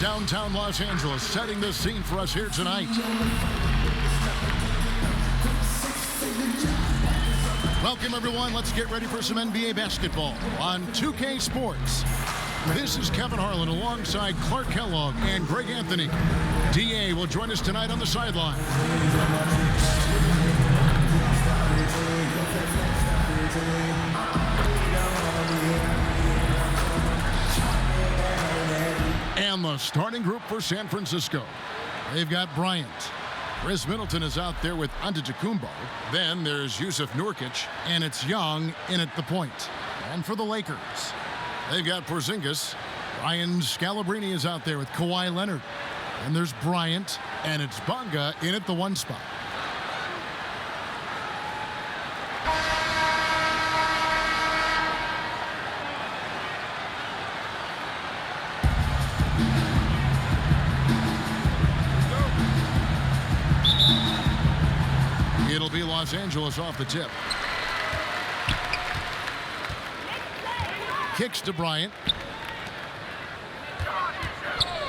Downtown Los Angeles, setting the scene for us here tonight. Welcome, everyone. Let's get ready for some NBA basketball on 2K Sports. This is Kevin Harlan alongside Clark Kellogg and Greg Anthony. DA will join us tonight on the sideline. And the starting group for San Francisco. They've got Bryant. Chris Middleton is out there with Antetokounmpo. Then there's Jusuf Nurkic, and it's Young in at the point. And for the Lakers, they've got Porzingis. Ryan Scalabrine is out there with Kawhi Leonard. And there's Bryant, and it's Bonga in at the 1 spot. It'll be Los Angeles off the tip. Kicks to Bryant.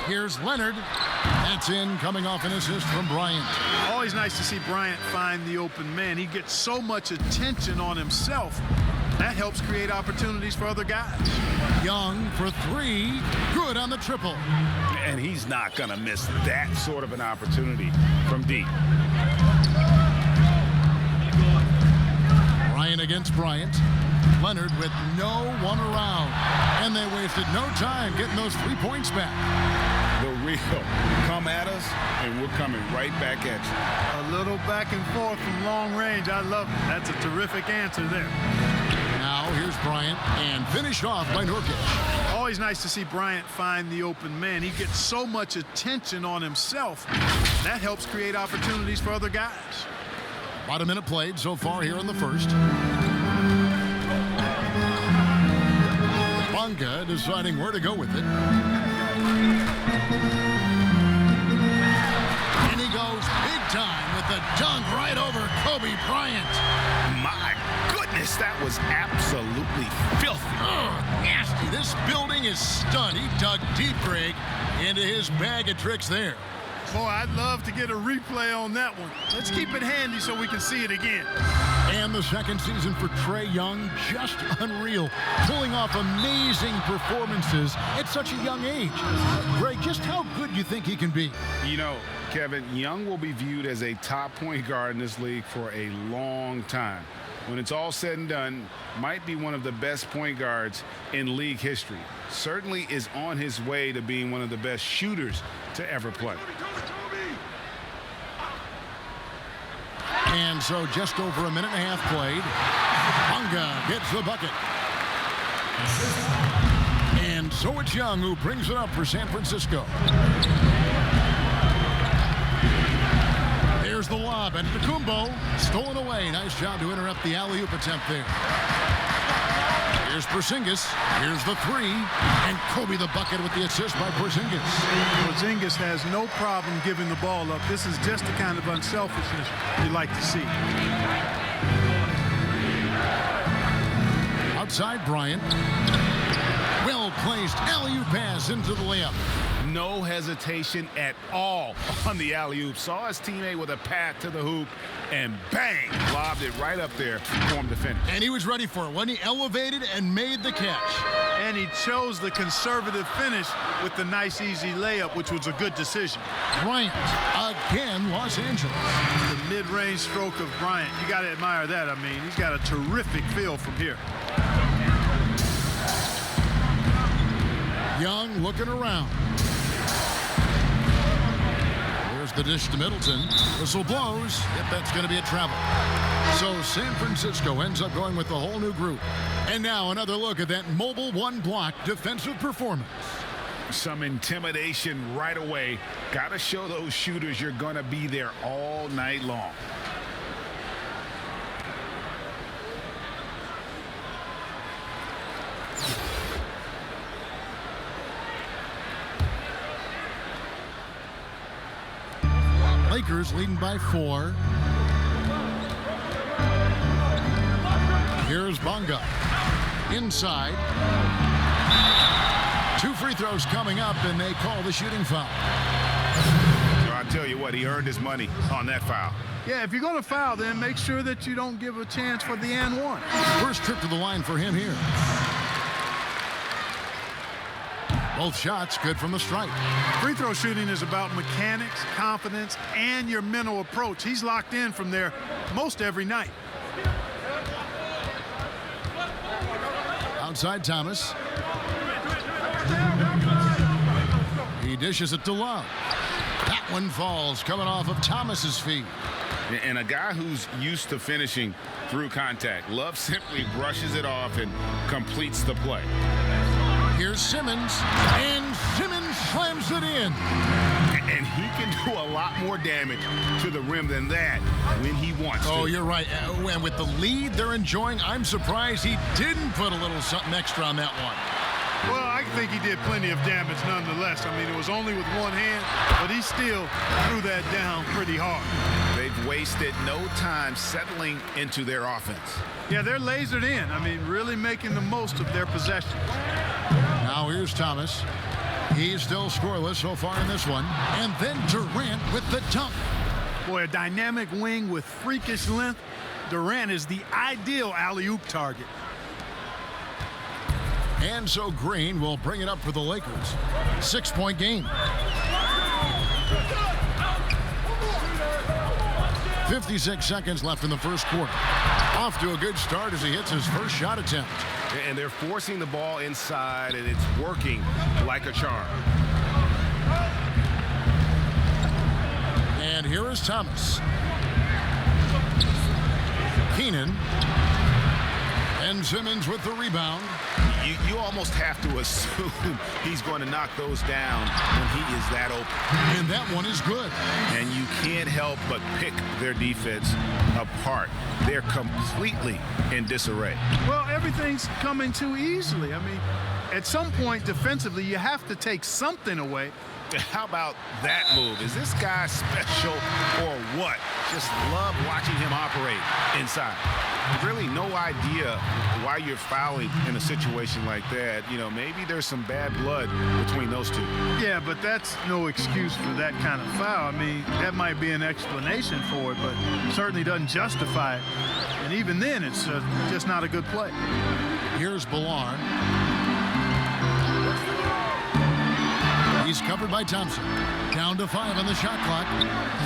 Here's Leonard. That's in, coming off an assist from Bryant. Always nice to see Bryant find the open man. He gets so much attention on himself. That helps create opportunities for other guys. Young for 3. Good on the triple. And he's not going to miss that sort of an opportunity from deep. Ryan against Bryant. Leonard with no one around. And they wasted no time getting those 3 points back. The real come at us, and we're coming right back at you. A little back and forth from long range. I love it. That's a terrific answer there. Now here's Bryant, and finished off by Nurkic. Always nice to see Bryant find the open man. He gets so much attention on himself. That helps create opportunities for other guys. About a minute played so far here in the first. Bonga deciding where to go with it. And he goes big time with the dunk right over Kobe Bryant. My goodness, that was absolutely filthy. Nasty. This building is stunned. He dug deep, Greg, into his bag of tricks there. Boy, I'd love to get a replay on that one. Let's keep it handy so we can see it again. And the second season for Trae Young, just unreal. Pulling off amazing performances at such a young age. Greg, just how good do you think he can be? You know, Kevin, Young will be viewed as a top point guard in this league for a long time. When it's all said and done, might be one of the best point guards in league history. Certainly is on his way to being one of the best shooters to ever play. And so just over a minute and a half played. Bonga gets the bucket. And so it's Young who brings it up for San Francisco. There's the lob, and Antetokounmpo stolen away. Nice job to interrupt the alley-oop attempt there. Here's Porzingis. Here's the 3. And Kobe the bucket with the assist by Porzingis. Porzingis has no problem giving the ball up. This is just the kind of unselfishness you like to see. Outside Bryant. Well-placed alley-oop pass into the layup. No hesitation at all on the alley-oop. Saw his teammate with a path to the hoop, and bang, lobbed it right up there for him to finish. And he was ready for it when he elevated and made the catch. And he chose the conservative finish with the nice, easy layup, which was a good decision. Bryant, again, Los Angeles. The mid-range stroke of Bryant, you got to admire that. I mean, he's got a terrific feel from here. Young looking around. There's the dish to Middleton. Whistle blows. Yep, that's going to be a travel. So San Francisco ends up going with the whole new group. And now another look at that mobile one-block defensive performance. Some intimidation right away. Got to show those shooters you're going to be there all night long. Lakers leading by 4. Here's Bonga. Inside. 2 free throws coming up, and they call the shooting foul. So I tell you what, he earned his money on that foul. Yeah, if you're going to foul, then make sure that you don't give a chance for the and one. First trip to the line for him here. Both shots good from the stripe. Free throw shooting is about mechanics, confidence, and your mental approach. He's locked in from there most every night. Outside Thomas. He dishes it to Love. That one falls coming off of Thomas's feet. And a guy who's used to finishing through contact, Love simply brushes it off and completes the play. Here's Simmons, and Simmons slams it in. And he can do a lot more damage to the rim than that when he wants to. Oh, you're right. And with the lead they're enjoying, I'm surprised he didn't put a little something extra on that one. Well, I think he did plenty of damage nonetheless. I mean, it was only with one hand, but he still threw that down pretty hard. They've wasted no time settling into their offense. Yeah, they're lasered in. I mean, really making the most of their possessions. Now here's Thomas. He's still scoreless so far in this one. And then Durant with the dunk. Boy, a dynamic wing with freakish length. Durant is the ideal alley-oop target. And so Green will bring it up for the Lakers. 6-point game. 56 seconds left in the first quarter. Off to a good start as he hits his first shot attempt. And they're forcing the ball inside, and it's working like a charm. And here is Thomas. Keenan. And Simmons with the rebound. You almost have to assume he's going to knock those down when he is that open. And that one is good. And you can't help but pick their defense apart. They're completely in disarray. Well, everything's coming too easily. I mean, at some point defensively, you have to take something away. How about that move? Is this guy special or what? Just love watching him operate inside. Really no idea why you're fouling in a situation like that. You know, maybe there's some bad blood between those two. Yeah, but that's no excuse for that kind of foul. I mean, that might be an explanation for it, but certainly doesn't justify it. And even then, it's just not a good play. Here's Ballard. He's covered by Thompson. Down to 5 on the shot clock.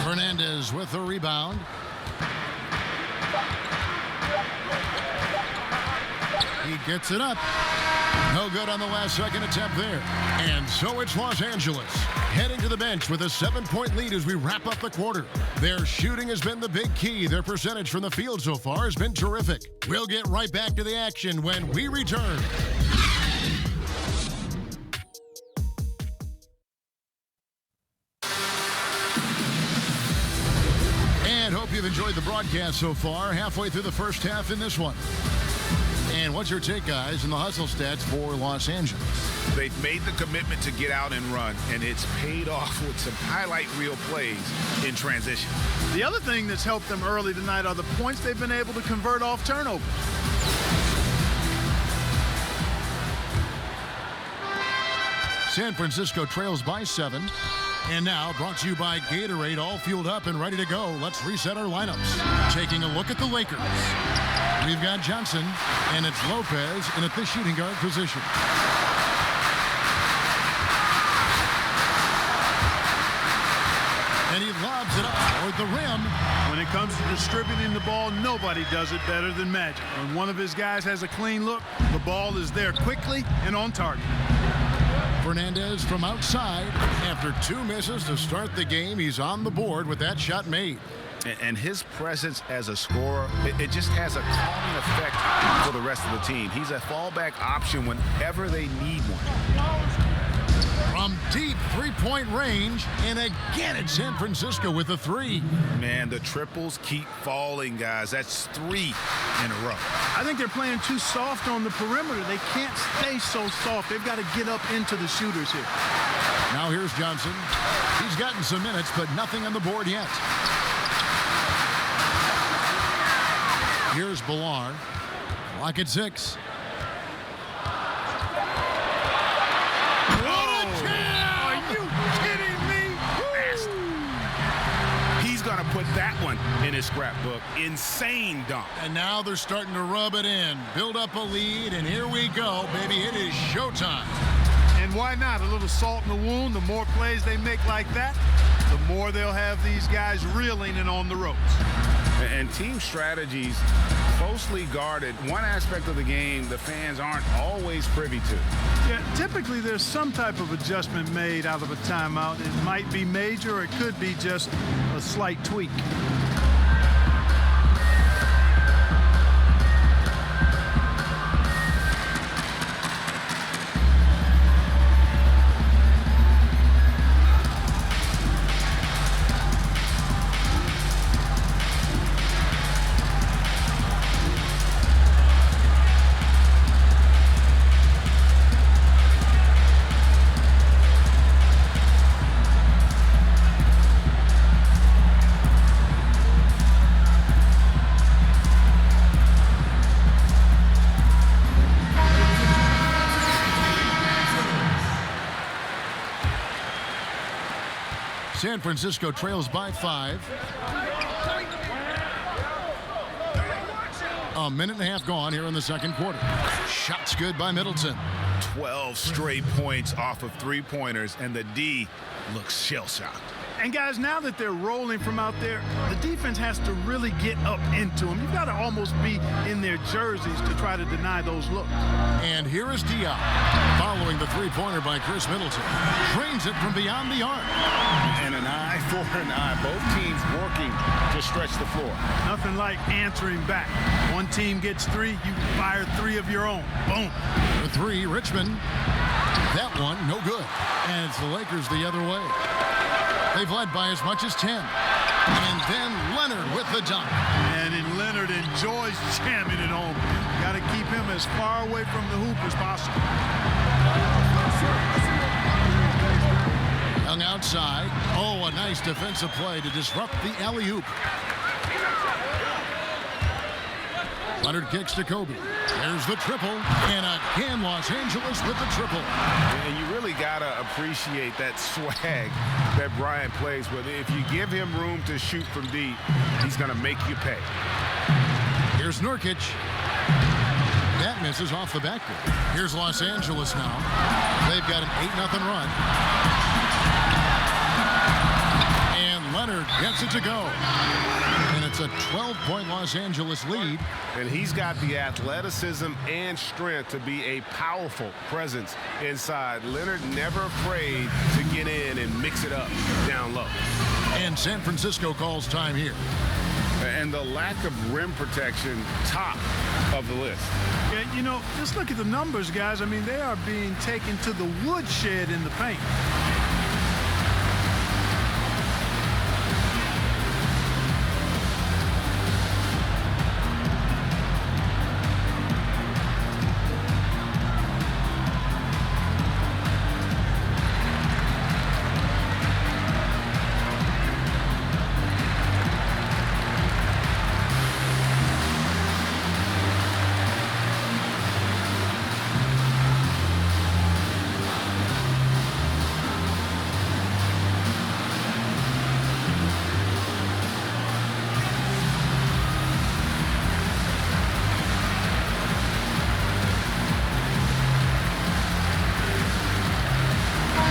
Fernandez with the rebound. He gets it up. No good on the last second attempt there. And so it's Los Angeles heading to the bench with a 7-point lead as we wrap up the quarter. Their shooting has been the big key. Their percentage from the field so far has been terrific. We'll get right back to the action when we return. And hope you've enjoyed the broadcast so far. Halfway through the first half in this one. And what's your take, guys, in the hustle stats for Los Angeles? They've made the commitment to get out and run, and it's paid off with some highlight reel plays in transition. The other thing that's helped them early tonight are the points they've been able to convert off turnovers. San Francisco trails by 7. And now, brought to you by Gatorade, all fueled up and ready to go. Let's reset our lineups. Taking a look at the Lakers. We've got Johnson, and it's Lopez in at the shooting guard position. And he lobs it up toward the rim. When it comes to distributing the ball, nobody does it better than Magic. When one of his guys has a clean look, the ball is there quickly and on target. Fernandez from outside. After 2 misses to start the game, he's on the board with that shot made. And his presence as a scorer, it just has a calming effect for the rest of the team. He's a fallback option whenever they need one. From deep three-point range, and again it's San Francisco with a 3. Man, the triples keep falling, guys. That's 3 in a row. I think they're playing too soft on the perimeter. They can't stay so soft. They've got to get up into the shooters here. Now here's Johnson. He's gotten some minutes, but nothing on the board yet. Here's Ballard. Clock at 6. put that one in his scrapbook. Insane dunk. And now they're starting to rub it in, build up a lead, and here we go, baby. It is showtime. And why not? A little salt in the wound. The more plays they make like that, the more they'll have these guys reeling and on the ropes. And team strategies closely guarded. One aspect of the game the fans aren't always privy to. Yeah, typically there's some type of adjustment made out of a timeout. It might be major or it could be just a slight tweak. San Francisco trails by 5. A minute and a half gone here in the second quarter. Shots good by Middleton. 12 straight points off of three-pointers, and the D looks shell-shocked. And guys, now that they're rolling from out there, the defense has to really get up into them. You've got to almost be in their jerseys to try to deny those looks. And here is Diop, following the three-pointer by Chris Middleton. Trains it from beyond the arc. And an eye for an eye. Both teams working to stretch the floor. Nothing like answering back. One team gets 3, you fire 3 of your own. Boom. For 3, Richmond. That one, no good. And it's the Lakers the other way. They've led by as much as 10. And then Leonard with the dunk. And Leonard enjoys jamming it home. Got to keep him as far away from the hoop as possible. Young outside. Oh, a nice defensive play to disrupt the alley-oop. Leonard kicks to Kobe. There's the triple. And again, Los Angeles with the triple. And you really got to appreciate that swag that Bryant plays with. If you give him room to shoot from deep, he's going to make you pay. Here's Nurkic. That misses off the backboard. Here's Los Angeles now. They've got an 8-0 run. And Leonard gets it to go. And it's a 12-point Los Angeles lead. And he's got the athleticism and strength to be a powerful presence inside. Leonard never afraid to get in and mix it up down low. And San Francisco calls time here. And the lack of rim protection, top of the list. Yeah, you know, just look at the numbers, guys. I mean, they are being taken to the woodshed in the paint.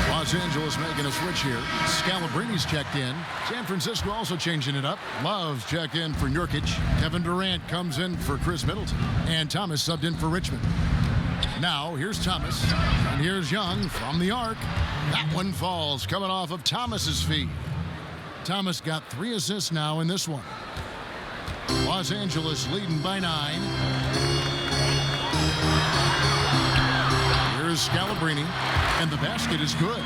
Los Angeles making a switch here. Scalabrini's checked in. San Francisco also changing it up. Love's checked in for Nurkic. Kevin Durant comes in for Chris Middleton. And Thomas subbed in for Richmond. Now, here's Thomas. And here's Young from the arc. That one falls, coming off of Thomas's feet. Thomas got 3 assists now in this one. Los Angeles leading by 9. Here's Scalabrini. And the basket is good.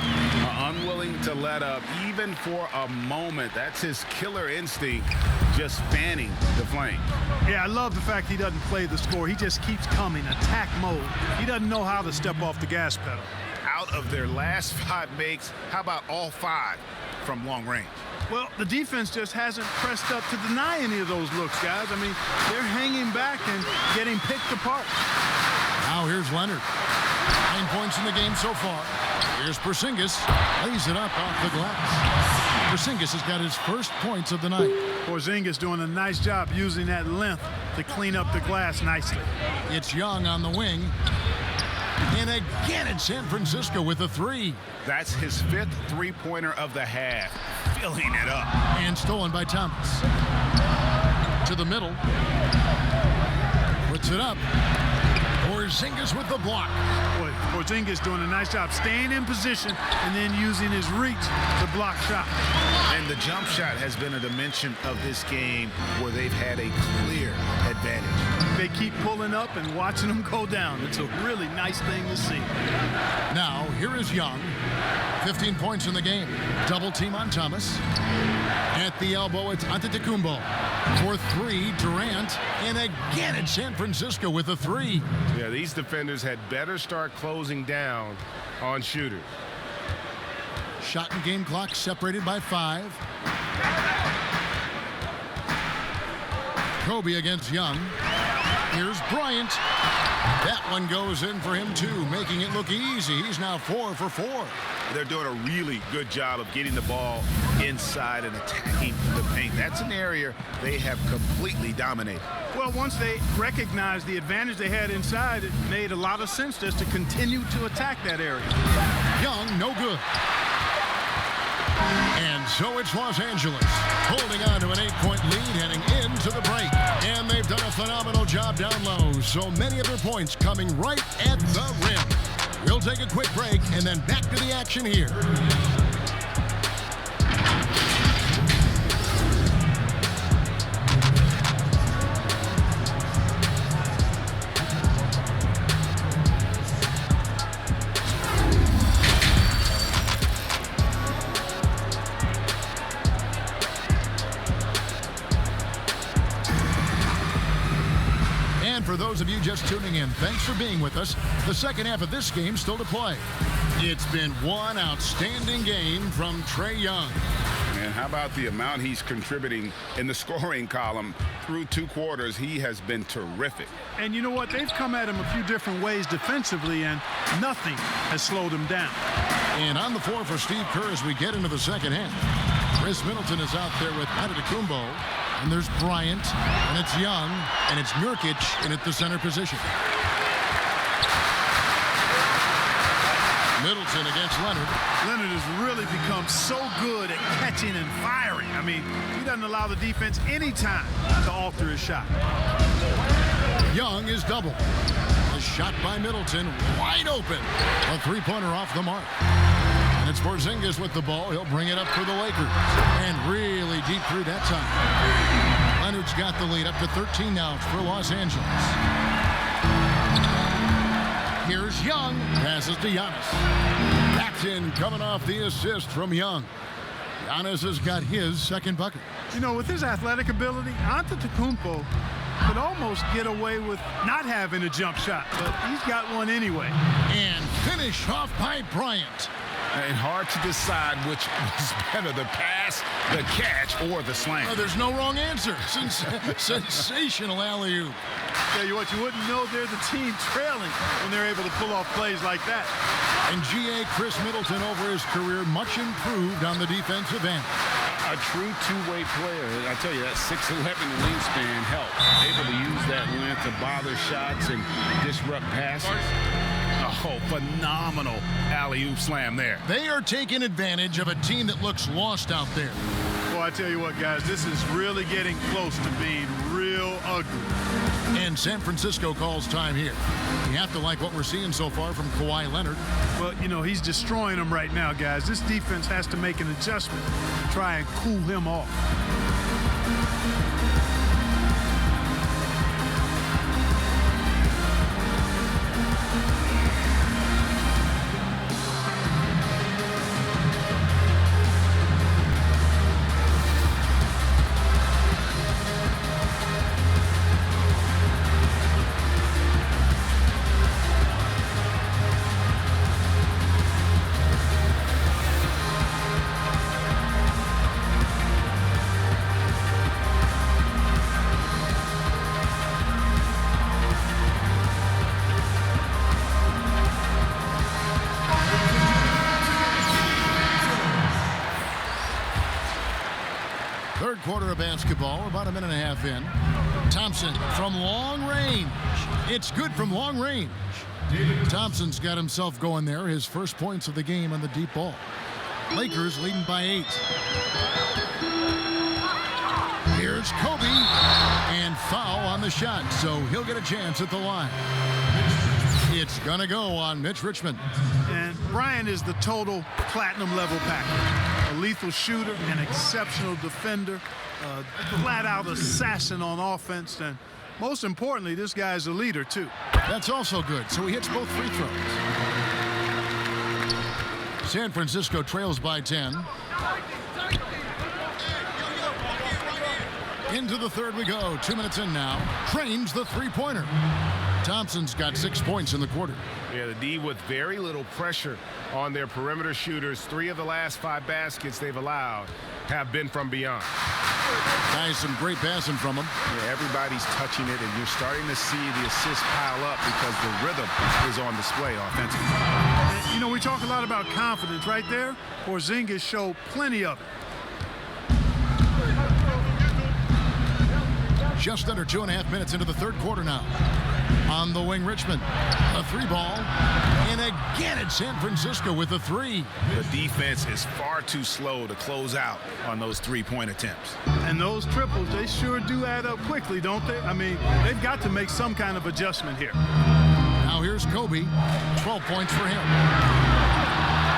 Unwilling to let up even for a moment. That's his killer instinct, just fanning the flame. Yeah, I love the fact he doesn't play the score. He just keeps coming, attack mode. He doesn't know how to step off the gas pedal. Out of their last 5 makes, how about all 5 from long range? Well, the defense just hasn't pressed up to deny any of those looks, guys. I mean, they're hanging back and getting picked apart. Now here's Leonard. 9 points in the game so far. Here's Porzingis. Lays it up off the glass. Porzingis has got his first points of the night. Porzingis doing a nice job using that length to clean up the glass nicely. It's Young on the wing. And again, it's San Francisco with a three. That's his 5th three-pointer of the half. Filling it up. And stolen by Thomas. To the middle. Puts it up. Porzingis with the block. Boy, Porzingis doing a nice job staying in position and then using his reach to block shot. And the jump shot has been a dimension of this game where they've had a clear advantage. They keep pulling up and watching them go down. It's a really nice thing to see. Now, here is Young. 15 points in the game. Double team on Thomas. At the elbow, it's Antetokounmpo. For three, Durant. And again, it's San Francisco with a three. Yeah, these defenders had better start closing down on shooters. Shot and game clock separated by 5. Kobe against Young. Here's Bryant. That one goes in for him too, making it look easy. He's now 4 for 4. They're doing a really good job of getting the ball inside and attacking the paint. That's an area they have completely dominated. Well, once they recognized the advantage they had inside, it made a lot of sense just to continue to attack that area. Young, no good. And so it's Los Angeles holding on to an 8-point lead heading into the break. And they've done a phenomenal job down low. So many of their points coming right at the rim. We'll take a quick break and then back to the action here. For those of you just tuning in, thanks for being with us. The second half of this game still to play. It's been one outstanding game from Trae Young. And how about the amount he's contributing in the scoring column through 2 quarters? He has been terrific. And you know what? They've come at him a few different ways defensively, and nothing has slowed him down. And on the floor for Steve Kerr as we get into the second half. Chris Middleton is out there with Antetokounmpo. And there's Bryant, and it's Young, and it's Nurkic in at the center position. Middleton against Leonard. Leonard has really become so good at catching and firing. I mean, he doesn't allow the defense any time to alter his shot. Young is double. A shot by Middleton, wide open. A three-pointer off the mark. And it's Porzingis with the ball. He'll bring it up for the Lakers. And really deep through that time. Leonard's got the lead up to 13 now for Los Angeles. Here's Young. Passes to Giannis. Back in coming off the assist from Young. Giannis has got his second bucket. You know, with his athletic ability, Antetokounmpo could almost get away with not having a jump shot, but he's got one anyway. And finish off by Bryant. And hard to decide which was better, the pass, the catch, or the slam. Oh, there's no wrong answer. Sensational alley-oop. Tell you what, you wouldn't know they're the team trailing when they're able to pull off plays like that. And G.A. Chris Middleton over his career much improved on the defensive end. A true two-way player. I tell you, that 6'11" wingspan helps. Able to use that length to bother shots and disrupt passes. Oh, phenomenal alley-oop slam there. They are taking advantage of a team that looks lost out there. Well, I tell you what, guys, this is really getting close to being real ugly. And San Francisco calls time here. You have to like what we're seeing so far from Kawhi Leonard. Well, you know, he's destroying them right now, guys. This defense has to make an adjustment to try and cool him off. Third quarter of basketball, about a minute and a half in. Thompson from long range. It's good from long range. Thompson's got himself going there. His first points of the game on the deep ball. Lakers leading by 8. Here's Kobe. And foul on the shot, so he'll get a chance at the line. It's going to go on Mitch Richmond. And Bryant is the total platinum level package. A lethal shooter, an exceptional defender, a flat-out assassin on offense, and most importantly, this guy's a leader, too. That's also good, so he hits both free throws. San Francisco trails by 10. Into the third we go. 2 minutes in now. Trains the three-pointer. Thompson's got 6 points in the quarter. Yeah, the D with very little pressure on their perimeter shooters. 3 of the last 5 baskets they've allowed have been from beyond. Guys, some great passing from him. Yeah, everybody's touching it, and you're starting to see the assists pile up because the rhythm is on display offensively. And, you know, we talk a lot about confidence right there. Porzingis showed plenty of it. Just under 2.5 minutes into the third quarter now. On the wing, Richmond. A 3-ball. And again, it's San Francisco with a 3. The defense is far too slow to close out on those 3-point attempts. And those triples, they sure do add up quickly, don't they? I mean, they've got to make some kind of adjustment here. Now here's Kobe. 12 points for him.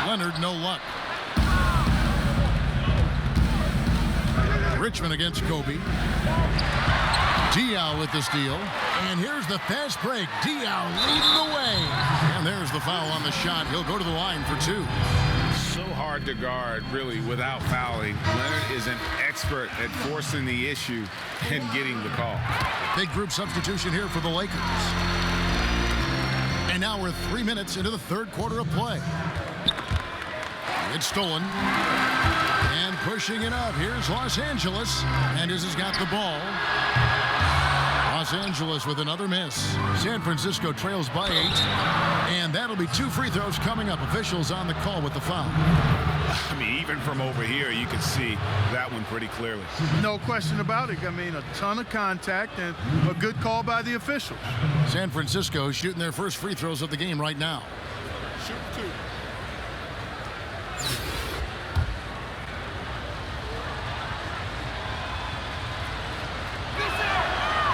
Leonard, no luck. Richmond against Kobe. Diaw with the steal. And here's the fast break. Diaw leading the way. And there's the foul on the shot. He'll go to the line for 2. So hard to guard, really, without fouling. Leonard is an expert at forcing the issue and getting the call. Big group substitution here for the Lakers. And now we're 3 minutes into the third quarter of play. It's stolen. And pushing it up. Here's Los Angeles. Mendes has got the ball. Los Angeles with another miss. San Francisco trails by 8. And that'll be 2 free throws coming up. Officials on the call with the foul. I mean, even from over here, you can see that one pretty clearly. No question about it. I mean, a ton of contact and a good call by the officials. San Francisco shooting their first free throws of the game right now. Shoot 2.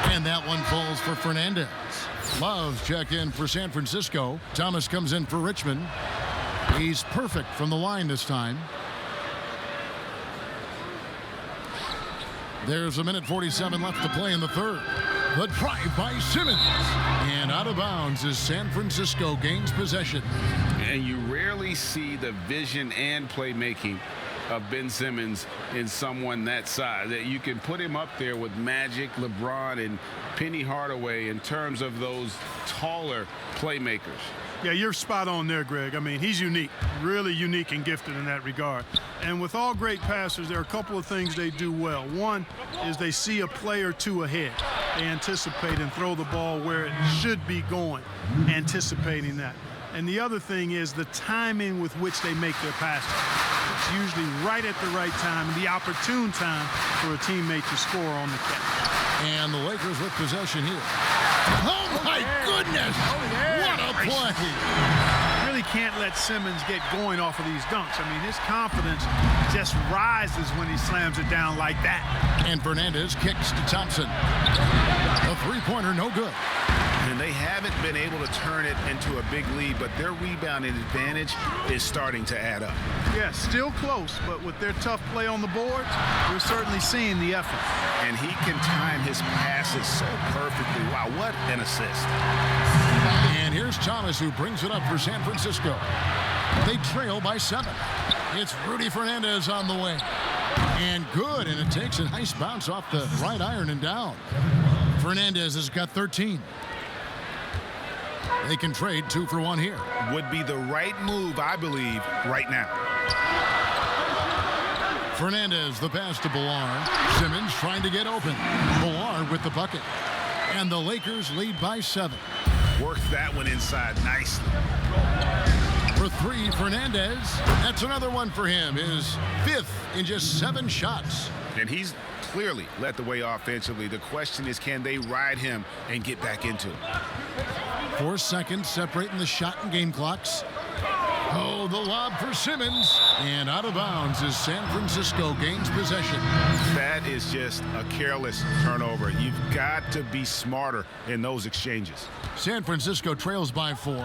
And that one falls for Fernandez. Love check in for San Francisco. Thomas comes in for Richmond. He's perfect from the line this time. There's 1:47 left to play in the third. The drive by Simmons. And out of bounds as San Francisco gains possession. And you rarely see the vision and playmaking of Ben Simmons in someone that size. That you can put him up there with Magic, LeBron, and Penny Hardaway in terms of those taller playmakers. Yeah, you're spot on there, Greg. I mean, he's unique, really unique and gifted in that regard. And with all great passers, there are a couple of things they do well. One is they see a play or two ahead. They anticipate and throw the ball where it should be going, anticipating that. And the other thing is the timing with which they make their passes. It's usually right at the right time, the opportune time for a teammate to score on the catch. And the Lakers with possession here. Oh, my goodness! What a play! Really can't let Simmons get going off of these dunks. I mean, his confidence just rises when he slams it down like that. And Fernandez kicks to Thompson. A three-pointer, no good. And they haven't been able to turn it into a big lead, but their rebounding advantage is starting to add up. Yeah, still close, but with their tough play on the boards, we're certainly seeing the effort. And he can time his passes so perfectly. Wow, what an assist. And here's Thomas, who brings it up for San Francisco. They trail by 7. It's Rudy Fernandez on the way. And good, and it takes a nice bounce off the right iron and down. Fernandez has got 13. They can trade 2 for 1 here. Would be the right move, I believe, right now. Fernandez, the pass to Ballard. Simmons trying to get open. Ballard with the bucket. And the Lakers lead by 7. Worked that one inside nicely. For 3, Fernandez. That's another one for him. His 5th in just 7 shots. And he's clearly led the way offensively. The question is, can they ride him and get back into it? 4 seconds separating the shot and game clocks. Oh, the lob for Simmons. And out of bounds as San Francisco gains possession. That is just a careless turnover. You've got to be smarter in those exchanges. San Francisco trails by 4.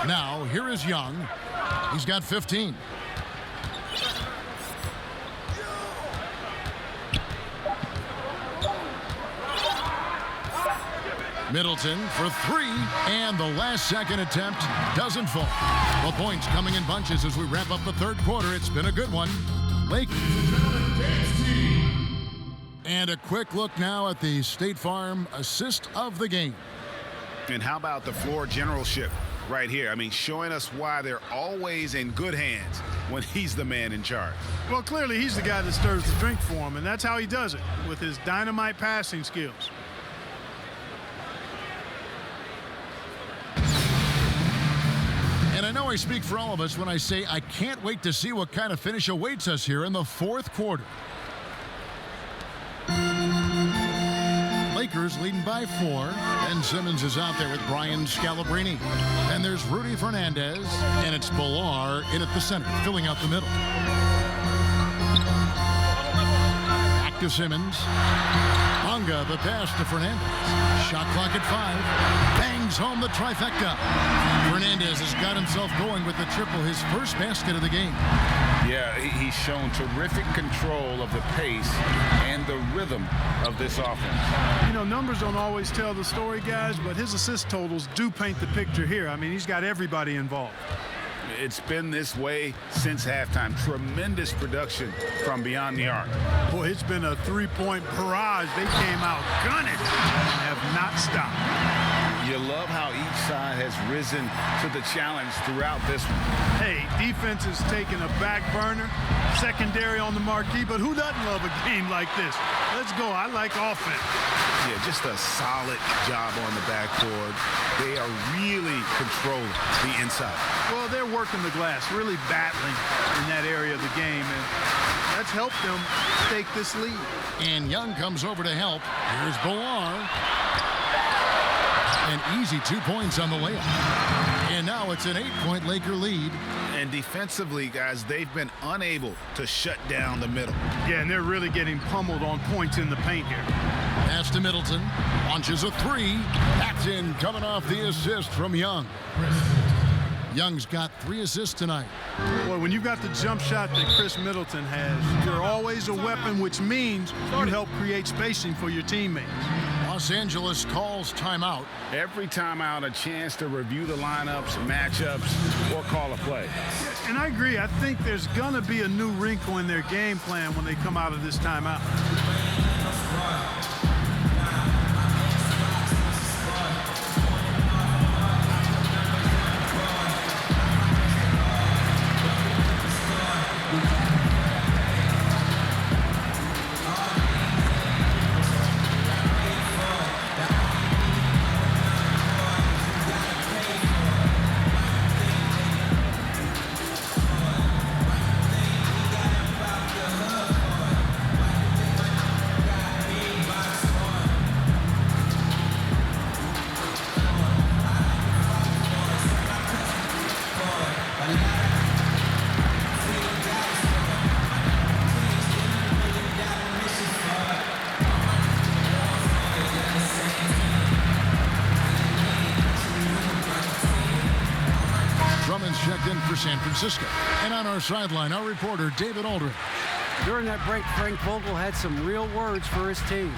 Now, here is Young. He's got 15. Middleton for 3, and the last second attempt doesn't fall. Well, points coming in bunches as we wrap up the third quarter. It's been a good one. Lake. And a quick look now at the State Farm assist of the game. And how about the floor generalship right here? I mean, showing us why they're always in good hands when he's the man in charge. Well, clearly he's the guy that stirs the drink for him, and that's how he does it, with his dynamite passing skills. And I know I speak for all of us when I say I can't wait to see what kind of finish awaits us here in the fourth quarter. Lakers leading by 4. Ben Simmons is out there with Brian Scalabrine. And there's Rudy Fernandez, and it's Bilar in at the center, filling out the middle. Back to Simmons. Bonga, the pass to Fernandez. Shot clock at 5. Bangs home the trifecta. Fernandez has got himself going with the triple, his first basket of the game. Yeah, he's shown terrific control of the pace and the rhythm of this offense. You know, numbers don't always tell the story, guys, but his assist totals do paint the picture here. I mean, he's got everybody involved. It's been this way since halftime. Tremendous production from beyond the arc. Boy, it's been a three-point barrage. They came out gunning and have not stopped. You love how each side has risen to the challenge throughout this one. Hey, defense is taking a back burner, secondary on the marquee, but who doesn't love a game like this? Let's go. I like offense. Yeah, just a solid job on the backboard. They are really controlling the inside. Well, they're working the glass, really battling in that area of the game, and that's helped them take this lead. And Young comes over to help. Here's Bilar. An easy 2 points on the layup. And now it's an 8-point Laker lead. And defensively, guys, they've been unable to shut down the middle. Yeah, and they're really getting pummeled on points in the paint here. Pass to Middleton. Launches a 3. That's in, coming off the assist from Young. Young's got 3 assists tonight. Boy, when you've got the jump shot that Chris Middleton has, you're always a weapon, which means you help create spacing for your teammates. Los Angeles calls timeout. Every timeout, a chance to review the lineups, matchups, or call a play. And I agree. I think there's going to be a new wrinkle in their game plan when they come out of this timeout. Checked in for San Francisco. And on our sideline, our reporter, David Aldridge. During that break, Frank Vogel had some real words for his team.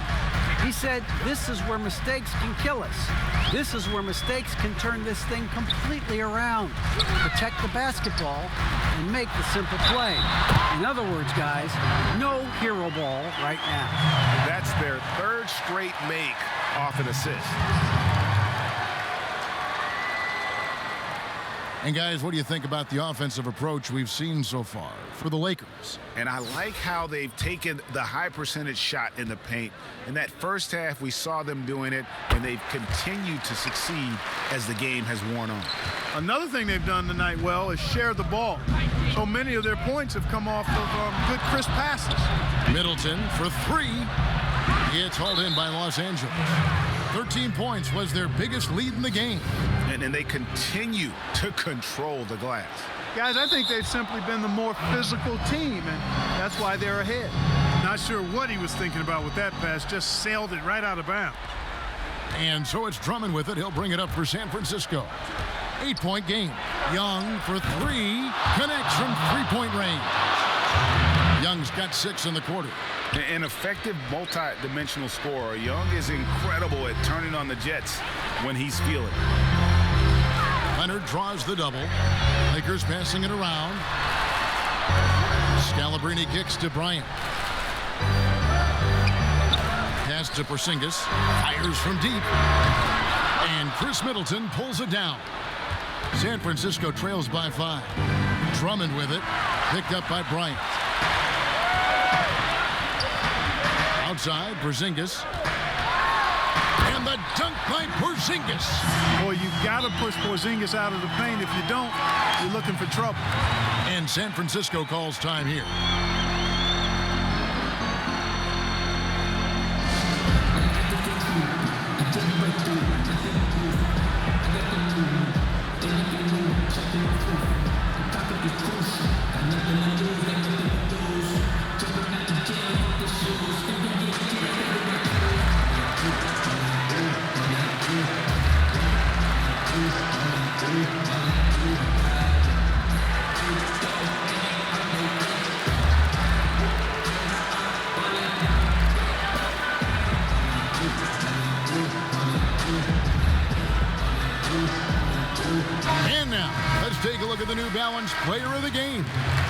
He said, this is where mistakes can kill us. This is where mistakes can turn this thing completely around. Protect the basketball and make the simple play. In other words, guys, no hero ball right now. That's their 3rd straight make off an assist. And guys, what do you think about the offensive approach we've seen so far for the Lakers? And I like how they've taken the high percentage shot in the paint. In that first half, we saw them doing it, and they've continued to succeed as the game has worn on. Another thing they've done tonight well is share the ball. So many of their points have come off of good crisp passes. Middleton for three. It's hauled in by Los Angeles. 13 points was their biggest lead in the game. And they continue to control the glass. Guys, I think they've simply been the more physical team, and that's why they're ahead. Not sure what he was thinking about with that pass. Just sailed it right out of bounds. And so it's Drummond with it. He'll bring it up for San Francisco. 8-point game. Young for three. Connects from three-point range. Young's got 6 in the quarter. An effective multi-dimensional scorer. Young is incredible at turning on the Jets when he's feeling. Leonard draws the double. Lakers passing it around. Scalabrine kicks to Bryant. Pass to Porzingis. Fires from deep. And Chris Middleton pulls it down. San Francisco trails by 5. Drummond with it. Picked up by Bryant. Outside, Porzingis. And the dunk by Porzingis. Boy, you've got to push Porzingis out of the paint. If you don't, you're looking for trouble. And San Francisco calls time here. And now, let's take a look at the New Balance player of the game,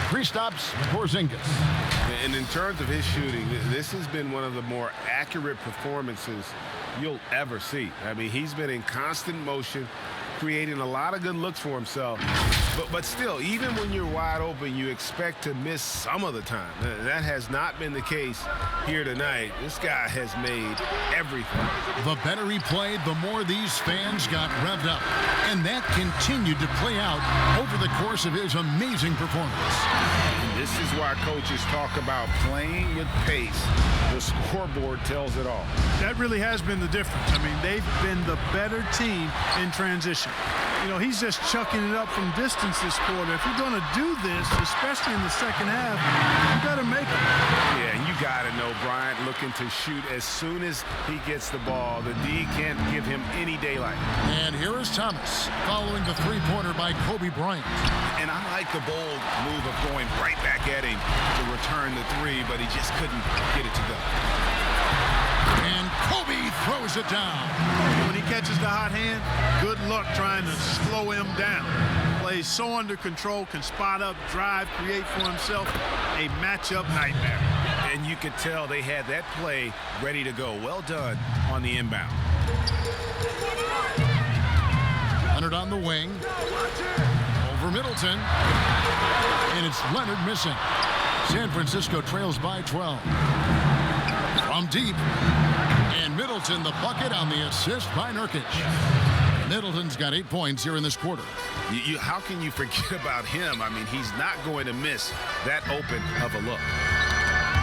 Kristaps Porzingis. And in terms of his shooting, this has been one of the more accurate performances you'll ever see. I mean, he's been in constant motion, creating a lot of good looks for himself. But still, even when you're wide open, you expect to miss some of the time. That has not been the case here tonight. This guy has made everything. The better he played, the more these fans got revved up. And that continued to play out over the course of his amazing performance. This is why coaches talk about playing with pace. The scoreboard tells it all. That really has been the difference. I mean, they've been the better team in transition. You know, he's just chucking it up from distance this quarter. If you're going to do this, especially in the second half, you got to make it. Yeah, and you got to know Bryant looking to shoot as soon as he gets the ball. The D can't give him any daylight. And here is Thomas following the three-pointer by Kobe Bryant. And I like the bold move of going right back at him to return the three, but he just couldn't get it to go. And Kobe throws it down. When he catches the hot hand, good luck trying to slow him down. Plays so under control, can spot up, drive, create for himself a matchup nightmare. And you could tell they had that play ready to go. Well done on the inbound. Leonard on the wing. Over Middleton. And it's Leonard missing. San Francisco trails by 12. From deep. And Middleton the bucket on the assist by Nurkic. Middleton's got 8 points here in this quarter. How can you forget about him? I mean, he's not going to miss that open of a look.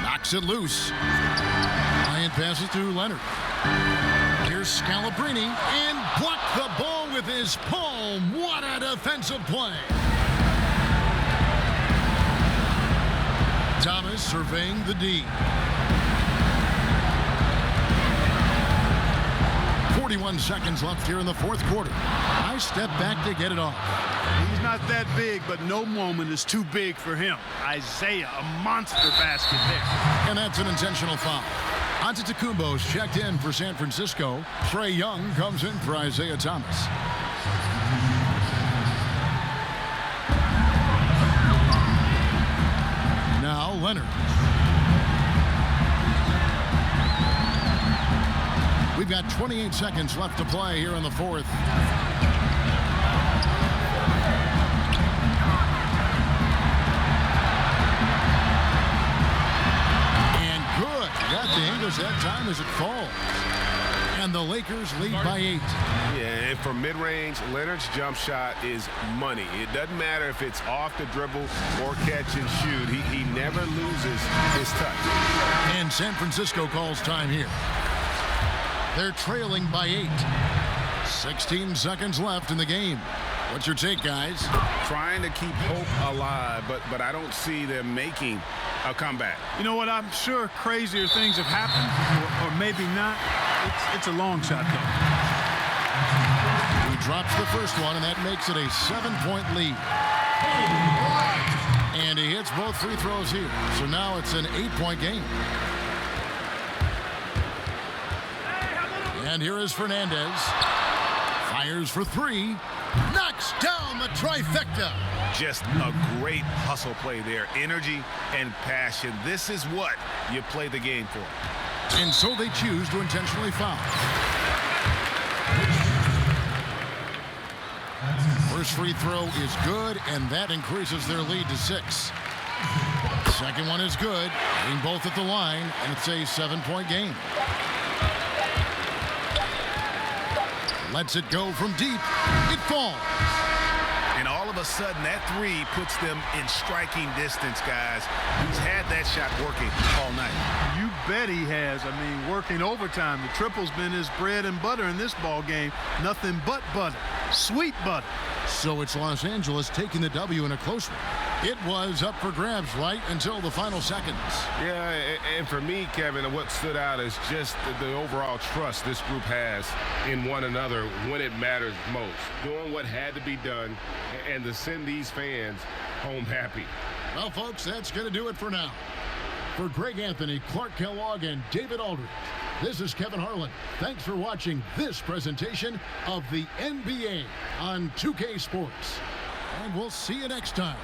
Knocks it loose. Bryant passes to Leonard. Here's Scalabrine and blocked the ball with his palm. What a defensive play. Thomas surveying the D. 41 seconds left here in the fourth quarter. Nice step back to get it off. He's not that big, but no moment is too big for him. Isaiah, a monster basket there. And that's an intentional foul. Antetokounmpo's checked in for San Francisco. Trae Young comes in for Isaiah Thomas. Now Leonard. We've got 28 seconds left to play here in the fourth. time as it falls. And the Lakers lead by 8. Yeah, and for mid-range, Leonard's jump shot is money. It doesn't matter if it's off the dribble or catch and shoot. He never loses his touch. And San Francisco calls time here. They're trailing by 8. 16 seconds left in the game. What's your take, guys? Trying to keep hope alive, but I don't see them making a comeback. You know what? I'm sure crazier things have happened, or maybe not. It's a long shot, though. He drops the first one, and that makes it a 7-point lead. And he hits both free throws here. So now it's an 8-point game. And here is Fernandez. Fires for 3. Knocks down the trifecta. Just a great hustle play there. Energy and passion. This is what you play the game for. And so they choose to intentionally foul. First free throw is good, and that increases their lead to 6. Second one is good, hitting both at the line, and it's a 7-point game. Lets it go from deep. It falls. And all of a sudden, that 3 puts them in striking distance, guys. He's had that shot working all night. You bet he has. I mean, working overtime. The triple's been his bread and butter in this ball game. Nothing but butter. Sweet butter. So it's Los Angeles taking the W in a close one. It was up for grabs right until the final seconds. Yeah, and for me, Kevin, what stood out is just the overall trust this group has in one another when it matters most. Doing what had to be done and to send these fans home happy. Well, folks, that's going to do it for now. For Greg Anthony, Clark Kellogg, and David Aldridge, this is Kevin Harlan. Thanks for watching this presentation of the NBA on 2K Sports. And we'll see you next time.